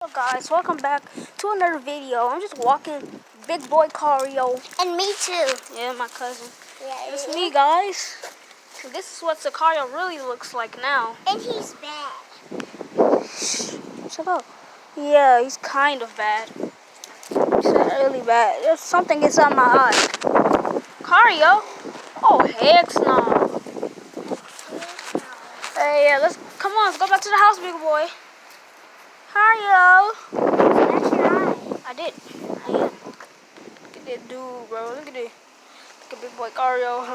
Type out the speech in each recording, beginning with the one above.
Hello guys, welcome back to another video. I'm just walking Big Boy Cario. And me too. Yeah, my cousin. Yeah, It's me, guys. This is what Sicario really looks like now. And he's bad. Shut up. Yeah, he's kind of bad. He's really bad. There's something inside my eye. Cario? Oh, heck no. Hey, yeah, come on, let's go back to the house, big boy. Cario. That's your eye. I am. Look at that dude, bro. Look at it. Look at Big Boy Cario.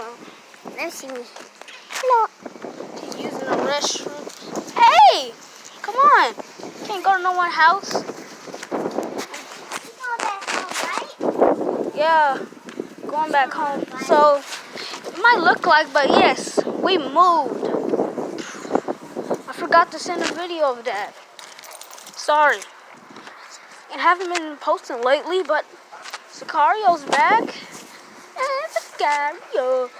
Let me see me. Hello. He's using the restroom. Hey! Come on. Can't go to no one's house. You going back home, right? Yeah. Going back home. So, it might look like, but yes, we moved. I forgot to send a video of that. Sorry. And haven't been posting lately, but Sicario's back. And Sicario.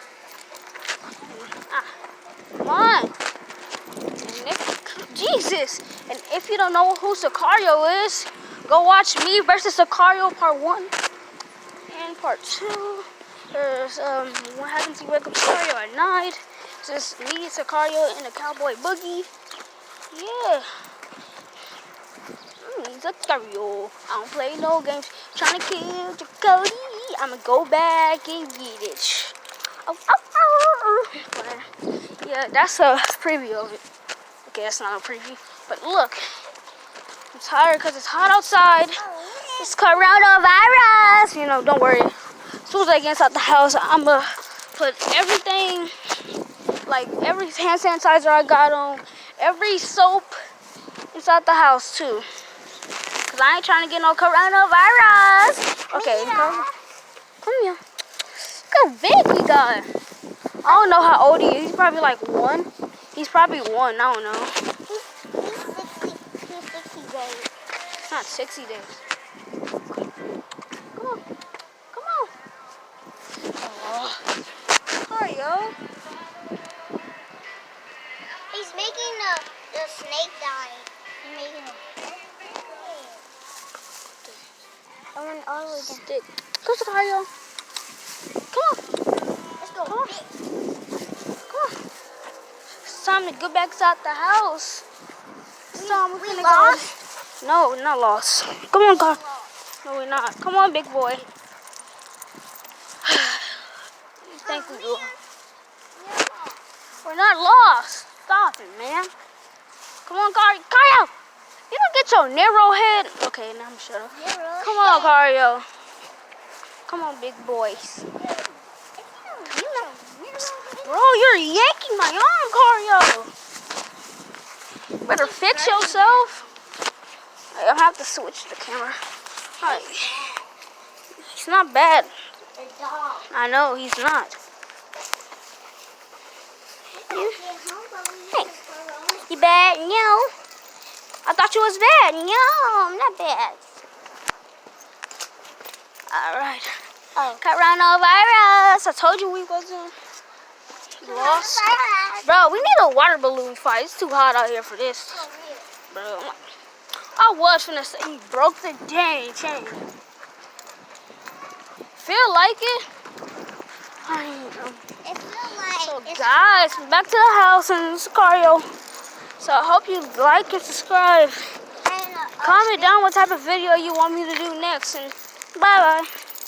Come on. Jesus. And if you don't know who Sicario is, go watch me versus Sicario part 1 and part 2. There's what happens if you wake up Sicario at night. It's just me, Sicario, and the Cowboy Boogie. Yeah. Sicario. I don't play no games. Trying to kill Cody. I'ma go back and get it. Oh, oh, oh. But, yeah, that's a preview of it. Okay, that's not a preview. But look, I'm tired because it's hot outside. It's coronavirus. You know, don't worry. As soon as I get inside the house, I'ma put everything, like every hand sanitizer I got on, every soap inside the house too. Cause I ain't trying to get no coronavirus. Okay, come here. Look how big we got. I don't know how old he is. He's probably like 1. He's probably 1. I don't know. He's 60 days. It's not 60 days. Come on. Come on. Oh. Cario. He's making the snake die. He's making it. I went all the way down. Stick. Go, Cario. Come on. Let's go. Come on. Come on. It's time to get back inside the house. It's time we're gonna lost? go. No, we're not lost. Come on, Car. No, we're not. Come on, big boy. You think we will? We're not lost. Stop it, man. Come on, Cario. You don't get your narrow head. Okay, now I'm shut up. Come on, Cario. Come on, big boys. Bro, you're yanking my arm, Cario. Better fix yourself. I'll have to switch the camera. Right. He's not bad. I know, he's not. Hey, you bad? No. I thought you was bad. No, I'm not bad. Alright. Oh. Coronavirus. I told you we wasn't lost. Bro, we need a water balloon fight. It's too hot out here for this. Bro, I was finna say he broke the dang chain. Feel like it? I don't know. It feels like So guys, we're back to the house in Sicario. So I hope you like and subscribe. Comment down what type of video you want me to do next. And bye bye.